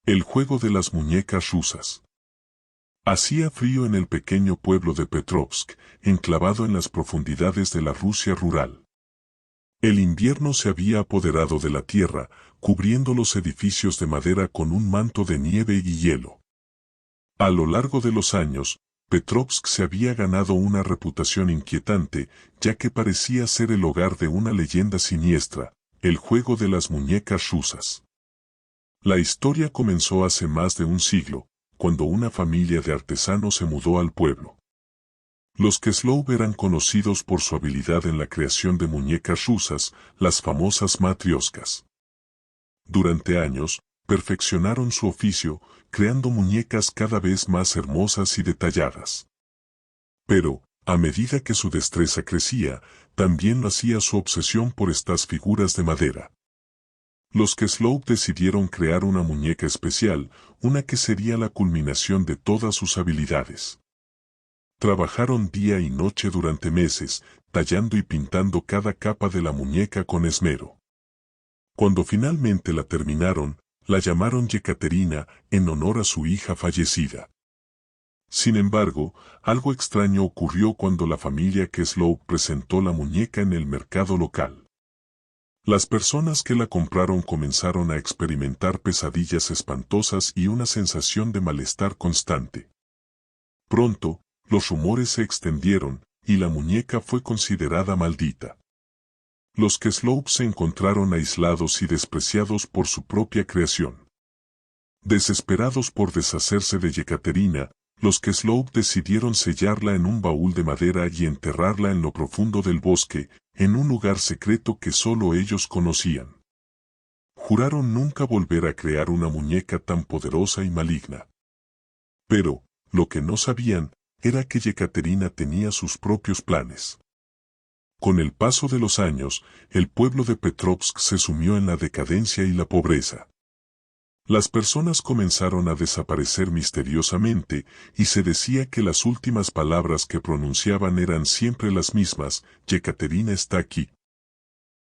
El juego de las muñecas rusas. Hacía frío en el pequeño pueblo de Petrovsk, enclavado en las profundidades de la Rusia rural. El invierno se había apoderado de la tierra, cubriendo los edificios de madera con un manto de nieve y hielo. A lo largo de los años, Petrovsk se había ganado una reputación inquietante, ya que parecía ser el hogar de una leyenda siniestra, el juego de las muñecas rusas. La historia comenzó hace más de un siglo, cuando una familia de artesanos se mudó al pueblo. Los Keslov eran conocidos por su habilidad en la creación de muñecas rusas, las famosas matrioscas. Durante años, perfeccionaron su oficio, creando muñecas cada vez más hermosas y detalladas. Pero, a medida que su destreza crecía, también lo hacía su obsesión por estas figuras de madera. Los Keslov decidieron crear una muñeca especial, una que sería la culminación de todas sus habilidades. Trabajaron día y noche durante meses, tallando y pintando cada capa de la muñeca con esmero. Cuando finalmente la terminaron, la llamaron Yekaterina en honor a su hija fallecida. Sin embargo, algo extraño ocurrió cuando la familia Keslov presentó la muñeca en el mercado local. Las personas que la compraron comenzaron a experimentar pesadillas espantosas y una sensación de malestar constante. Pronto, los rumores se extendieron, y la muñeca fue considerada maldita. Los Keslov se encontraron aislados y despreciados por su propia creación. Desesperados por deshacerse de Yekaterina, los Keslov decidieron sellarla en un baúl de madera y enterrarla en lo profundo del bosque, en un lugar secreto que solo ellos conocían. Juraron nunca volver a crear una muñeca tan poderosa y maligna. Pero, lo que no sabían, era que Yekaterina tenía sus propios planes. Con el paso de los años, el pueblo de Petrovsk se sumió en la decadencia y la pobreza. Las personas comenzaron a desaparecer misteriosamente, y se decía que las últimas palabras que pronunciaban eran siempre las mismas: Yekaterina está aquí.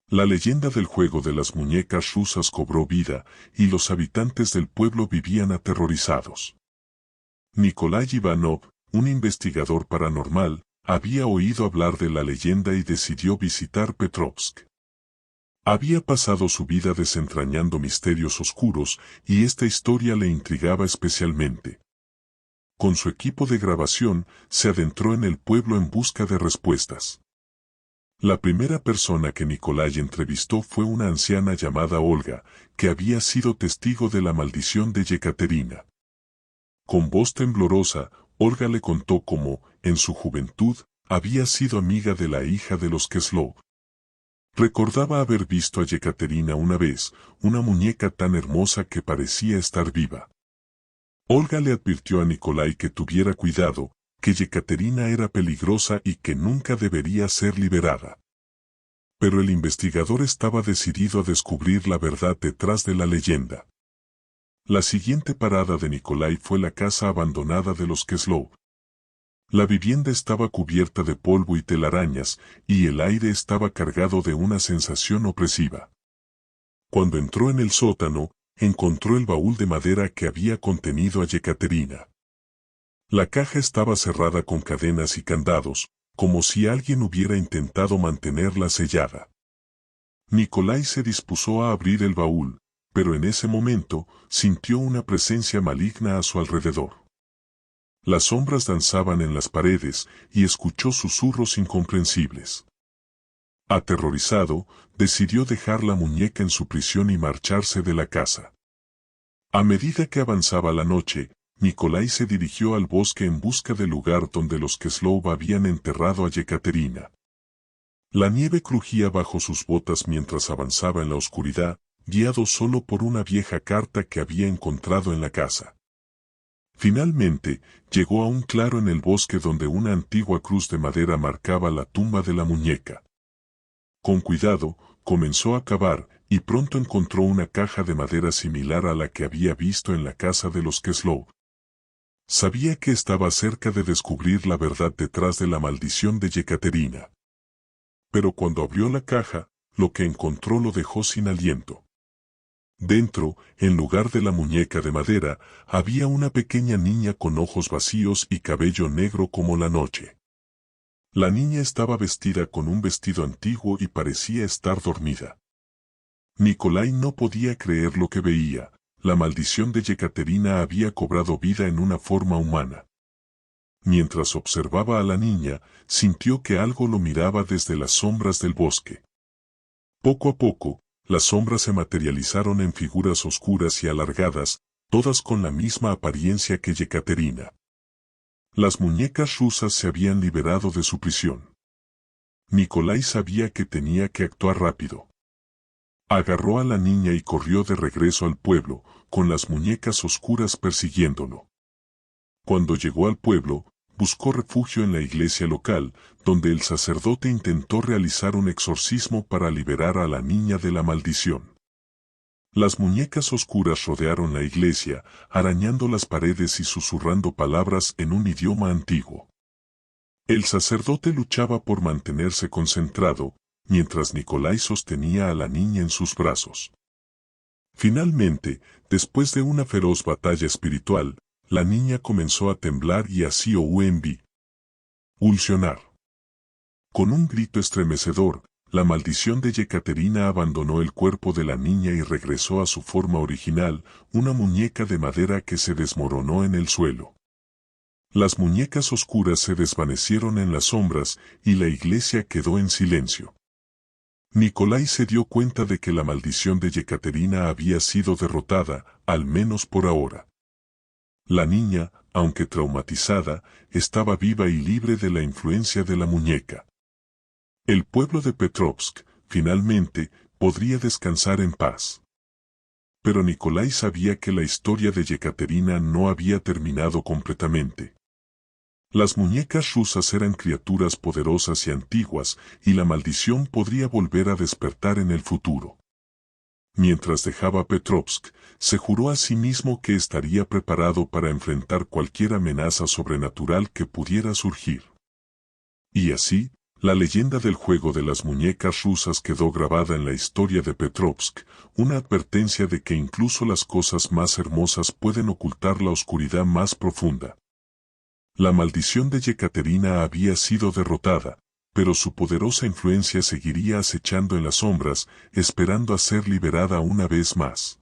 La leyenda del juego de las muñecas rusas cobró vida, y los habitantes del pueblo vivían aterrorizados. Nikolai Ivanov, un investigador paranormal, había oído hablar de la leyenda y decidió visitar Petrovsk. Había pasado su vida desentrañando misterios oscuros, y esta historia le intrigaba especialmente. Con su equipo de grabación, se adentró en el pueblo en busca de respuestas. La primera persona que Nikolai entrevistó fue una anciana llamada Olga, que había sido testigo de la maldición de Yekaterina. Con voz temblorosa, Olga le contó cómo, en su juventud, había sido amiga de la hija de los Keslov. Recordaba haber visto a Yekaterina una vez, una muñeca tan hermosa que parecía estar viva. Olga le advirtió a Nikolai que tuviera cuidado, que Yekaterina era peligrosa y que nunca debería ser liberada. Pero el investigador estaba decidido a descubrir la verdad detrás de la leyenda. La siguiente parada de Nikolai fue la casa abandonada de los Keslov. La vivienda estaba cubierta de polvo y telarañas, y el aire estaba cargado de una sensación opresiva. Cuando entró en el sótano, encontró el baúl de madera que había contenido a Yekaterina. La caja estaba cerrada con cadenas y candados, como si alguien hubiera intentado mantenerla sellada. Nikolai se dispuso a abrir el baúl, pero en ese momento, sintió una presencia maligna a su alrededor. Las sombras danzaban en las paredes, y escuchó susurros incomprensibles. Aterrorizado, decidió dejar la muñeca en su prisión y marcharse de la casa. A medida que avanzaba la noche, Nikolai se dirigió al bosque en busca del lugar donde los Keslov habían enterrado a Yekaterina. La nieve crujía bajo sus botas mientras avanzaba en la oscuridad, guiado solo por una vieja carta que había encontrado en la casa. Finalmente, llegó a un claro en el bosque donde una antigua cruz de madera marcaba la tumba de la muñeca. Con cuidado, comenzó a cavar, y pronto encontró una caja de madera similar a la que había visto en la casa de los Keslov. Sabía que estaba cerca de descubrir la verdad detrás de la maldición de Yekaterina. Pero cuando abrió la caja, lo que encontró lo dejó sin aliento. Dentro, en lugar de la muñeca de madera, había una pequeña niña con ojos vacíos y cabello negro como la noche. La niña estaba vestida con un vestido antiguo y parecía estar dormida. Nikolai no podía creer lo que veía. La maldición de Yekaterina había cobrado vida en una forma humana. Mientras observaba a la niña, sintió que algo lo miraba desde las sombras del bosque. Poco a poco, las sombras se materializaron en figuras oscuras y alargadas, todas con la misma apariencia que Yekaterina. Las muñecas rusas se habían liberado de su prisión. Nikolai sabía que tenía que actuar rápido. Agarró a la niña y corrió de regreso al pueblo, con las muñecas oscuras persiguiéndolo. Cuando llegó al pueblo, buscó refugio en la iglesia local, donde el sacerdote intentó realizar un exorcismo para liberar a la niña de la maldición. Las muñecas oscuras rodearon la iglesia, arañando las paredes y susurrando palabras en un idioma antiguo. El sacerdote luchaba por mantenerse concentrado, mientras Nikolai sostenía a la niña en sus brazos. Finalmente, después de una feroz batalla espiritual, la niña comenzó a temblar y así ulcionar. Con un grito estremecedor, la maldición de Yekaterina abandonó el cuerpo de la niña y regresó a su forma original, una muñeca de madera que se desmoronó en el suelo. Las muñecas oscuras se desvanecieron en las sombras y la iglesia quedó en silencio. Nikolai se dio cuenta de que la maldición de Yekaterina había sido derrotada, al menos por ahora. La niña, aunque traumatizada, estaba viva y libre de la influencia de la muñeca. El pueblo de Petrovsk, finalmente, podría descansar en paz. Pero Nikolai sabía que la historia de Yekaterina no había terminado completamente. Las muñecas rusas eran criaturas poderosas y antiguas, y la maldición podría volver a despertar en el futuro. Mientras dejaba Petrovsk, se juró a sí mismo que estaría preparado para enfrentar cualquier amenaza sobrenatural que pudiera surgir. Y así, la leyenda del juego de las muñecas rusas quedó grabada en la historia de Petrovsk, una advertencia de que incluso las cosas más hermosas pueden ocultar la oscuridad más profunda. La maldición de Yekaterina había sido derrotada, pero su poderosa influencia seguiría acechando en las sombras, esperando a ser liberada una vez más.